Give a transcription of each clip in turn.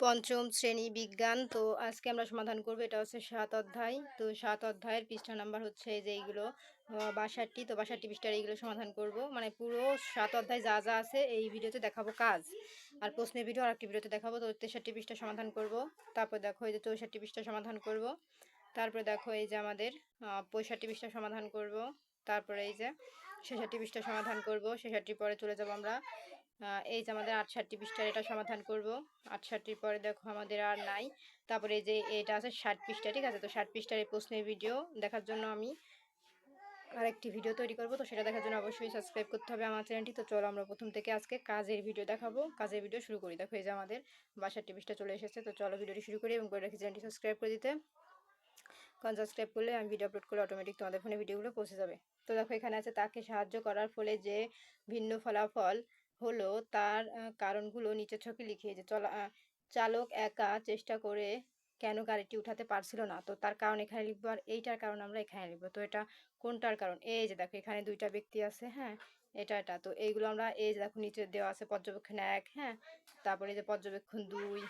পঞ্চম শ্রেণী বিজ্ঞান। তো আজকে আমরা সমাধান করব, এটা হচ্ছে ৭ অধ্যায়। তো ৭ অধ্যায়ের পৃষ্ঠা নাম্বার হচ্ছে এই যে এইগুলো ৬২। তো ৬২ পৃষ্ঠার এইগুলো সমাধান করব, মানে পুরো ৭ অধ্যায় যা যা আছে এই ভিডিওতে দেখাবো কাজ, আর প্রশ্নের ভিডিও আরেকটি ভিডিওতে দেখাবো। তো ৬৩ পৃষ্ঠা সমাধান করব, তারপর দেখো এই যে ৬৪ পৃষ্ঠা সমাধান করব, তারপরে দেখো এই যে আমাদের ৬৫ পৃষ্ঠা সমাধান করব, তারপরে এই যে ৬৬ পৃষ্ঠা সমাধান করব। ৬৬ পরে চলে যাব আমরা এই যে আমাদের ৬৮ পৃষ্ঠার এটা সমাধান করব। ৬৮ পরে দেখো আমাদের আর নাই। তারপরে এই যে এটা আছে ৬০ পৃষ্ঠা, ঠিক আছে। তো ৬০ পৃষ্ঠার এই প্রশ্নের ভিডিও দেখার জন্য আমি আরেকটি ভিডিও তৈরি করব। তো সেটা দেখার জন্য অবশ্যই সাবস্ক্রাইব করতে হবে আমার চ্যানেলটি। তো চলো আমরা প্রথম থেকে আজকে কাজের ভিডিও দেখাবো, কাজের ভিডিও শুরু করি। দেখো এই যে আমাদের ৬২ পৃষ্ঠা চলে এসেছে। তো চলো ভিডিওটি শুরু করি এবং করে রাখি চ্যানেলটি সাবস্ক্রাইব করে দিতে, কারণ সাবস্ক্রাইব করলে আমি ভিডিও আপলোড করলে অটোমেটিক তোমাদের ফোনে ভিডিওগুলো পৌঁছে যাবে। তো দেখো এখানে আছে তাকে সাহায্য করার ফলে যে ভিন্ন ফলাফল হলো তার কারণগুলো নিচের ছকে লিখে। যে চালক একা চেষ্টা করে কেন গাড়িটি উঠাতে পারছিল না, তো তার কারণ এখানে লিখবো, আর এইটার কারণ আমরা এখানে লিখবো। তো এটা কোনটার কারণ? এই যে দেখো এখানে দুইটা ব্যক্তি আছে, হ্যাঁ, এটা তো এইগুলো আমরা এই যে দেখো নিচে দেওয়া আছে পর্যবেক্ষণ ১, হ্যাঁ, তারপরে যে পর্যবেক্ষণ ২,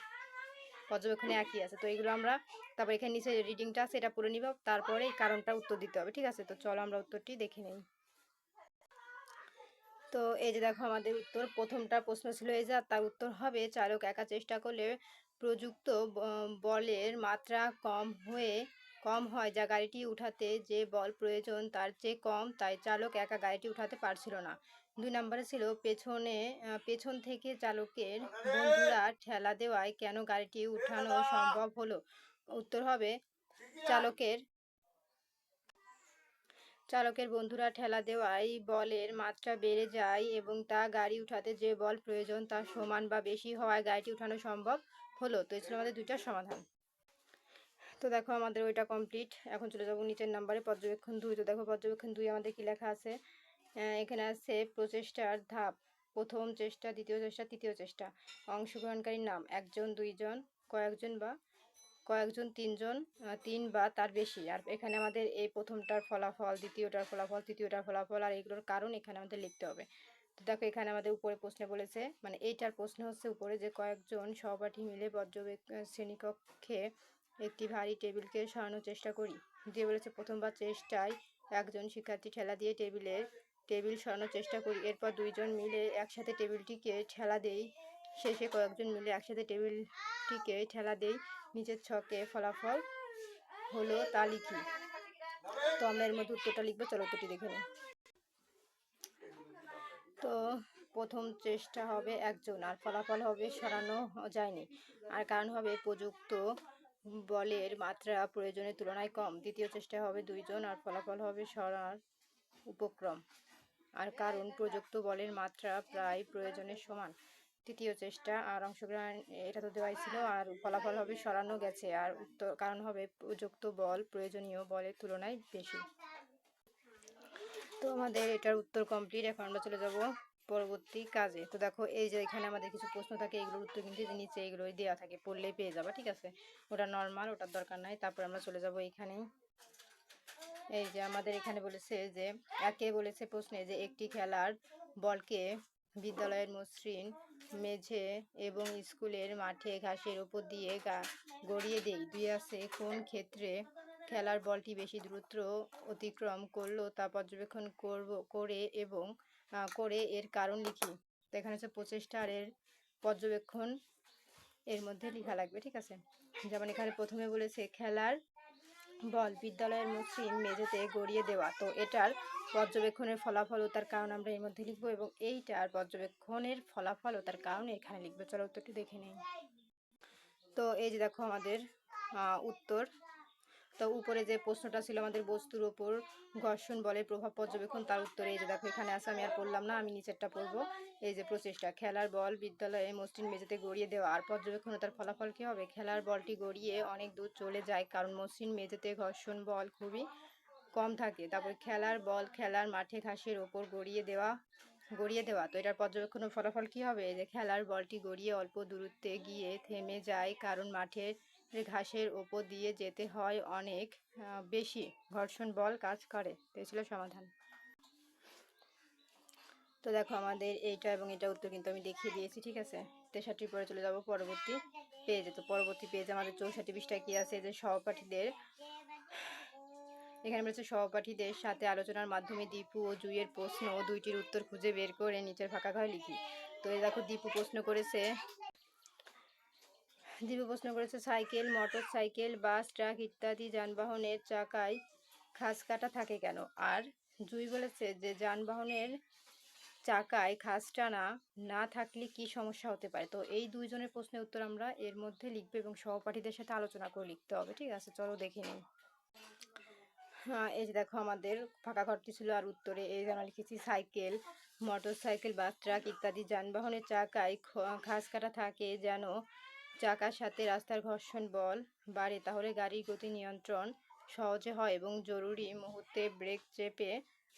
পর্যবেক্ষণে একই আছে। তো এইগুলো আমরা তারপর এখানে নিচে রিডিংটা আছে এটা পড়ে নিব, তারপরে এই কারণটা উত্তর দিতে হবে, ঠিক আছে। তো চলো আমরা উত্তরটি দেখে নেই। তো এই যে দেখো আমাদের উত্তর, প্রথমটা প্রশ্ন ছিল এই যে, তার উত্তর হবে চালক একা চেষ্টা করলে প্রযুক্ত বলের মাত্রা কম হয় যা গাড়িটি উঠাতে যে বল প্রয়োজন তার চেয়ে কম, তাই চালক একা গাড়িটি উঠাতে পারছিল না। ২ নম্বরে ছিল পেছন থেকে চালকের বন্ধুরা ঠেলা দেওয়ায় কেন গাড়িটি উঠানো সম্ভব হলো। উত্তর হবে চালকের চালকের বন্ধুরা ঠেলা দেওয়ায় বলের মাত্রা বেড়ে যায় এবং তা গাড়ি উঠাতে যে বল প্রয়োজন তার সমান বা বেশি হওয়ায় গাড়িটি উঠানো সম্ভব হলো। তো এই ছিল আমাদের দুইটার সমাধান। তো দেখো আমাদের ওইটা কমপ্লিট। এখন চলে যাবো নিচের নাম্বারে পর্যবেক্ষণ ২। তো দেখো পর্যবেক্ষণ ২ আমাদের কি লেখা আছে, এখানে আছে প্রচেষ্টার ধাপ, প্রথম চেষ্টা, দ্বিতীয় চেষ্টা, তৃতীয় চেষ্টা। অংশগ্রহণকারীর নাম: একজন, দুইজন, কয়েকজন, তিনজন, ৩ বা তার বেশি। আর এখানে আমাদের এই প্রথমটার ফলাফল, দ্বিতীয়টার ফলাফল, তৃতীয়টার ফলাফল আর এইগুলোর কারণ এখানে আমাদের লিখতে হবে। তো দেখো এখানে আমাদের উপরে প্রশ্নে বলেছে, মানে এইটার প্রশ্ন হচ্ছে উপরে যে কয়েকজন সহপাঠী মিলে শ্রেণীকক্ষে একটি ভারী টেবিলকে সরানোর চেষ্টা করি। দিয়ে বলেছে প্রথমবার চেষ্টায় একজন শিক্ষার্থী ঠেলা দিয়ে টেবিল সরানোর চেষ্টা করি, এরপর দুইজন মিলে একসাথে টেবিলটিকে ঠেলা দেই, শেষে কয়েকজন মিলে একসাথে টেবিলটিকে ঠেলা দেই, নিচের ছকে ফলাফল হলো তা লিখি। তো আমরা এর মধ্যে উত্তরটা লিখবো, চলো উত্তরটি দেখে নিই। তো প্রথম চেষ্টা হবে একজন, আর ফলাফল হবে সরানো যায়নি, আর কারণ হবে প্রযুক্ত বলের মাত্রা প্রয়োজনের তুলনায় কম। দ্বিতীয় চেষ্টা হবে দুইজন, আর ফলাফল হবে সরার উপক্রম, আর কারণ প্রযুক্ত বলের মাত্রা প্রায় প্রয়োজনের সমান। তৃতীয় চেষ্টা আর অংশগ্রহণ, এটা তো দেওয়াই ছিল, আর ফলাফল হবে সরানো গেছে, আর উত্তর কারণ হবে প্রযুক্ত বল প্রয়োজনীয় বলের তুলনায় বেশি। তো আমাদের এটার উত্তর কমপ্লিট। এখন আমরা চলে যাব পরবর্তী কাজে। তো দেখো এই যে এখানে আমাদের কিছু প্রশ্ন থাকে, এগুলোর উত্তর কিন্তু নিচে এগুলোই দেওয়া থাকে, পড়লেই পেয়ে যাবা, ঠিক আছে। ওটা নর্মাল, ওটার দরকার নাই। তারপর আমরা চলে যাব এইখানেই। এই যে আমাদের এখানে বলেছে যে একে বলেছে প্রশ্নে যে একটি খেলার বলকে বিদ্যালয়ের মসৃণ মেঝে এবং স্কুলের মাঠে ঘাসের উপর দিয়ে গড়িয়ে দেই। ২ আছে কোন ক্ষেত্রে খেলার বলটি বেশি দ্রুত অতিক্রম করলো তা পর্যবেক্ষণ করে এর কারণ লিখি। তো এখানে হচ্ছে প্রচেষ্টা আর এর পর্যবেক্ষণ এর মধ্যে লেখা লাগবে, ঠিক আছে। যেমন এখানে প্রথমে বলেছে খেলার বল বিদ্যালয়ের মসৃণ মেঝেতে গড়িয়ে দেওয়া, তো এটার পর্যবেক্ষণের ফলাফল ও তার কারণ আমরা এর মধ্যে লিখবো, এবং এইটার পর্যবেক্ষণের ফলাফল ও তার কারণ এখানে লিখবো। চলো উত্তরটি দেখে নিই। তো এই যে দেখো আমাদের উত্তর। তো উপরে যে প্রশ্নটা ছিল আমাদের বস্তুর ওপর ঘর্ষণ বলের প্রভাব পর্যবেক্ষণ, তার উত্তর এই যে দেখো এখানে আছে, আমি আর পড়লাম না, আমি নিচেরটা পড়বো। এই যে প্রচেষ্টা, খেলার বল বিদ্যালয়ে মসৃণ মেঝেতে গড়িয়ে দেওয়া, আর পর্যবেক্ষণ তার ফলাফল কী হবে, খেলার বলটি গড়িয়ে অনেক দূর চলে যায় কারণ মসৃণ মেঝেতে ঘর্ষণ বল খুবই কম থাকে। তারপর খেলার বল খেলার মাঠে ঘাসের ওপর গড়িয়ে দেওয়া, তো এটার পর্যবেক্ষণের ফলাফল কী হবে, যে খেলার বলটি গড়িয়ে অল্প দূরত্বে গিয়ে থেমে যায় কারণ মাঠের ঘাসের ওপর দিয়ে যেতে হয় অনেক বেশি ঘর্ষণ বল কাজ করে। তো এই ছিল সমাধান। তো দেখো আমাদের এইটা এবং এটা উত্তর কিন্তু আমি দেখিয়ে দিয়েছি, ঠিক আছে। 63 পরে চলে যাব পরবর্তী পেজে। তো পরবর্তী পেজে আমাদের 64 পৃষ্ঠায় কি আছে, যে সহপাঠীদের, এখানে বলেছে সহপাঠীদের সাথে আলোচনার মাধ্যমে দীপু ও জুইয়ের প্রশ্ন ও দুইটির উত্তর খুঁজে বের করে নিচের ফাঁকা ঘরে লিখি। তো এই দেখো দীপু প্রশ্ন করেছে সাইকেল, মোটর সাইকেল, বাস, ট্রাক ইত্যাদি যানবাহনের চাকায় খাঁজ কাটা থাকে কেন? আর জুই বলেছে যে যানবাহনের চাকায় খাঁজ টানা না থাকলে কি সমস্যা হতে পারে। তো এই দুইজনের প্রশ্নের উত্তর আমরা এর মধ্যে লিখবো এবং সহপাঠীদের সাথে আলোচনা করে লিখতে হবে। ঠিক আছে, চলো দেখে নিই। হ্যাঁ, এই যে দেখো আমাদের ফাঁকা ঘরটি ছিল, আর উত্তরে এই যে আমরা লিখেছি সাইকেল, মোটর সাইকেল, বাস, ট্রাক ইত্যাদি যানবাহনের চাকায় খাঁজ কাটা থাকে যেন চাকার সাথে রাস্তার ঘর্ষণ বল বাড়ে, তাহলে গাড়ির গতি নিয়ন্ত্রণ সহজে হয় এবং জরুরি মুহূর্তে ব্রেক চেপে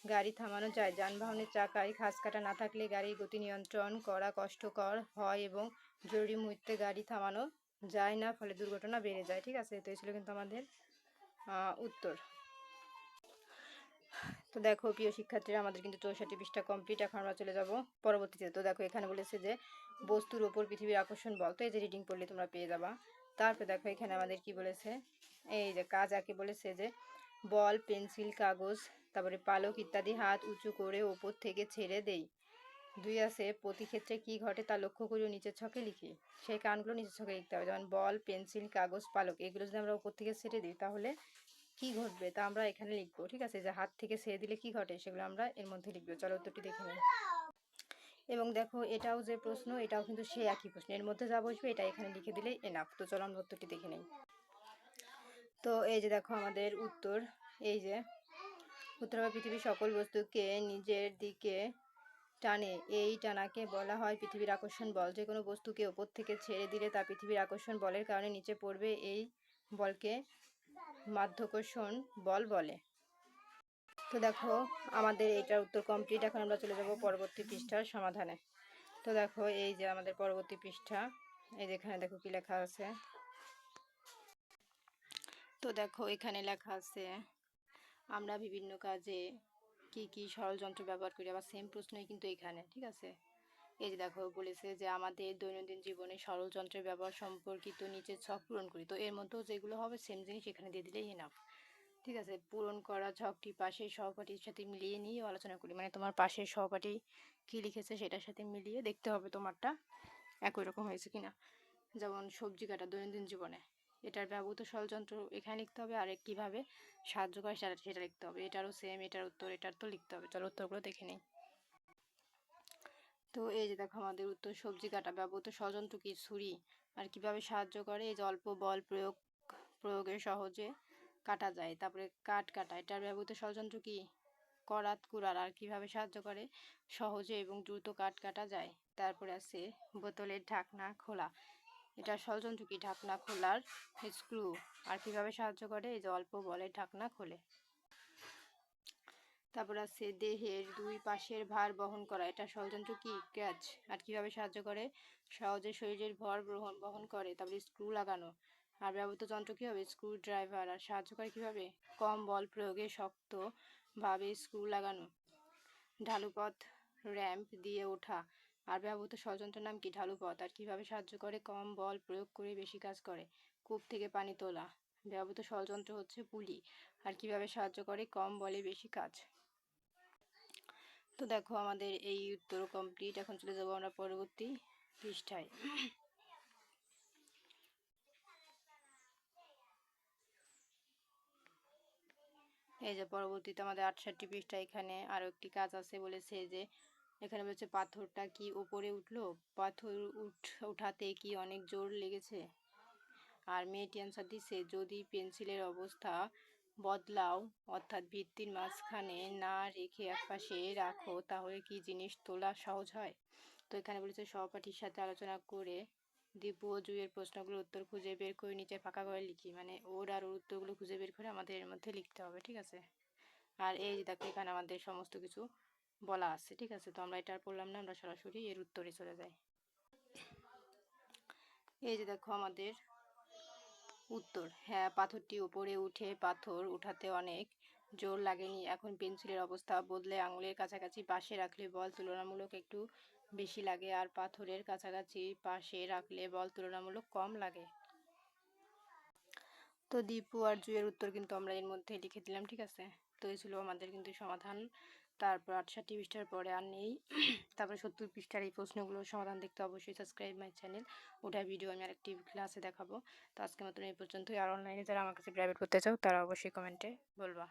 গাড়ি থামানো যায়। যানবাহনের চাকায় খাঁজ কাটা না থাকলে গাড়ির গতি নিয়ন্ত্রণ করা কষ্টকর হয় এবং জরুরি মুহূর্তে গাড়ি থামানো যায় না, ফলে দুর্ঘটনা বেড়ে যায়। ঠিক আছে, তো এই ছিল কিন্তু আমাদের উত্তর। তো দেখো প্রিয় শিক্ষার্থীরা, আমাদের কিন্তু 64 পৃষ্ঠা কমপ্লিট। এখন আমরা চলে যাব পরবর্তীতে। তো দেখো এখানে বলেছে যে বস্তুর ওপর পৃথিবীর আকর্ষণ বল। তো এই যে রিডিং পড়লে তোমরা পেয়ে যাবা। তারপরে দেখো এখানে আমাদের কি বলেছে, এই যে কাজ আঁকে বলেছে যে বল, পেন্সিল, কাগজ, তারপরে পালক ইত্যাদি হাত উঁচু করে ওপর থেকে ছেড়ে দেই। দুই আছে প্রতি ক্ষেত্রে কি ঘটে তা লক্ষ্য করে নিচের ছকে লিখি। সেই কারণগুলো নিচের ছকে লিখতে হবে। যেমন বল, পেন্সিল, কাগজ, পালক, এগুলো যদি আমরা ওপর থেকে ছেড়ে দিই তাহলে কি ঘটবে তা আমরা এখানে লিখবো। ঠিক আছে, যে হাত থেকে ছেড়ে দিলে কি ঘটে সেগুলো আমরা এর মধ্যে লিখবো। চলো উত্তরটি দেখে নিই। এবং দেখো এটাও যে প্রশ্ন, এটাও কিন্তু সেই একই প্রশ্ন, এর মধ্যে যা বসবে এটা এখানে লিখে দিলেই এনাফ। তো চলো আমরা উত্তরটি দেখে নিই। তো এই যে দেখো আমাদের উত্তর, এই যে উত্তর হবে পৃথিবীর সকল বস্তুকে নিজের দিকে টানে, এই টানাকে বলা হয় পৃথিবীর আকর্ষণ বল। যে কোনো বস্তুকে ওপর থেকে ছেড়ে দিলে তা পৃথিবীর আকর্ষণ বলের কারণে নিচে পড়বে, এই বলকে মাধ্যাকর্ষণ বল বলে। তো দেখো আমাদের এটার উত্তর কমপ্লিট। এখন আমরা চলে যাব পরবর্তী পৃষ্ঠার সমাধানে। তো দেখো এই যে আমাদের পরবর্তী পৃষ্ঠা, এই যে এখানে দেখো কি লেখা আছে। তো দেখো এখানে লেখা আছে আমরা বিভিন্ন কাজে কি কি সরল যন্ত্র ব্যবহার করি। আবার সেম প্রশ্নই কিন্তু এখানে। ঠিক আছে, এই যে দেখো বলেছে যে আমাদের দৈনন্দিন জীবনে সরল যন্ত্রের ব্যবহার সম্পর্কিত নিচের ছক পূরণ করি। তো এর মধ্যেও যেগুলো হবে সেম জিনিস এখানে দিয়ে দিলেই এনাফ। ঠিক আছে, পূরণ করা ছকটি পাশের সহপাঠীর সাথে মিলিয়ে নিয়ে আলোচনা করি। মানে তোমার পাশের সহপাঠী কি লিখেছে সেটার সাথে মিলিয়ে দেখতে হবে তোমারটা একই রকম হয়েছে কিনা। যেমন সবজি কাটা দৈনন্দিন জীবনে, এটার ব্যবহৃত ষড়যন্ত্র এখানে লিখতে হবে, আর কীভাবে সাহায্য করে সেটা লিখতে হবে। এটারও সেম, এটার উত্তর এটার তো লিখতে হবে। চলো উত্তরগুলো দেখে নিই। তো এই যে দেখো আমাদের উত্তর সবজি কাটা ব্যবহৃত ষড়যন্ত্র কি, ছুরি। আর কিভাবে সাহায্য করে, এই যে অল্প বল প্রয়োগে সহজে কাটা যায়। তারপরে কাঠ কাটা, এটার ব্যবহৃত ষড়যন্ত্র কি, করাত কুড়াল। আর কিভাবে সাহায্য করে, সহজে এবং দ্রুত কাঠ কাটা যায়। তারপরে আছে বোতলের ঢাকনা খোলা, এটার ষড়যন্ত্র কি, ঢাকনা খোলার স্ক্রু। আর কিভাবে সাহায্য করে, এই যে অল্প বলের ঢাকনা খোলে। তারপর আছে দেহের দুই পাশের ভার বহন করা, এটা ষড়যন্ত্র কি, ক্যাচ। আর কিভাবে সাহায্য করে, সহজে শরীরের ভর বহন করে। তারপরে স্ক্রু লাগানো। আর ব্যবহৃত যন্ত্র কী হবে, স্ক্রু ড্রাইভার। আর সাহায্য করে কীভাবে, কম বল প্রয়োগে শক্তভাবে স্ক্রু লাগানো। ঢালুপথ, র্যাম্প দিয়ে ওঠা। আর ব্যবহৃত ষড়যন্ত্রের নাম কি, ঢালুপথ। আর কিভাবে সাহায্য করে, কম বল প্রয়োগ করে বেশি কাজ করে। কূপ থেকে পানি তোলা, ব্যবহৃত ষড়যন্ত্র হচ্ছে পুলি। আর কিভাবে সাহায্য করে, কম বলে বেশি কাজ। তো দেখো আমাদের এই উত্তর কমপ্লিট। এখন চলে যাব আমরা পরবর্তী পৃষ্ঠায়। এই যে পরবর্তীতে আমাদের 68 পৃষ্ঠা, এখানে আরো একটি কাজ আছে। বলেছে যে এখানে বলেছে পাথরটা কি উপরে উঠলো, পাথর উঠাতে কি অনেক জোর লেগেছে। আর মেয়েটি অ্যান্সার দিচ্ছে যদি পেন্সিলের অবস্থা বদলাও, অর্থাৎ ভিত্তির মাঝখানে না রেখে একপাশে রাখো, তাহলে কি জিনিস তোলা সহজ হয়। তো এখানে বলেছে সহপাঠীর সাথে আলোচনা করে দীপু ও জুইয়ের প্রশ্নগুলোর উত্তর খুঁজে বের করে নিচে ফাঁকা করে লিখি। মানে ওর আর ওর উত্তরগুলো খুঁজে বের করে আমাদের এর মধ্যে লিখতে হবে। ঠিক আছে, আর এই যে দেখো এখানে আমাদের সমস্ত কিছু বলা আছে। ঠিক আছে, তো আমরা এটা আর পড়লাম না, আমরা সরাসরি এর উত্তরে চলে যাই। এই যে দেখো আমাদের উত্তর, হ্যাঁ পাথরটি উপরে উঠে, পাথর উঠাতে অনেক জোর লাগেনি। এখন পেন্সিলের অবস্থা বদলে আঙুলের কাছাকাছি পাশে রাখলে বল তুলনামূলক একটু বেশি লাগে, আর পাথরের কাছাকাছি পাশে রাখলে বল তুলনামূলক কম লাগে। তো দীপু আর জুয়ের উত্তর কিন্তু আমরা এর মধ্যে লিখে দিলাম, ঠিক আছে। তো এই ছিল আমাদের কিন্তু সমাধান। তারপর 68 পৃষ্ঠার পরে আর নেই। তারপরে 70 পৃষ্ঠার এই প্রশ্নগুলোর সমাধান দেখতে অবশ্যই সাবস্ক্রাইব মাই চ্যানেল। ওটা ভিডিও আমি আরেকটি ক্লাসে দেখাবো। তো আজকের মতন এই পর্যন্তই। আর অনলাইনে যারা আমার কাছে প্রাইভেট করতে চাও তারা অবশ্যই কমেন্টে বলবা।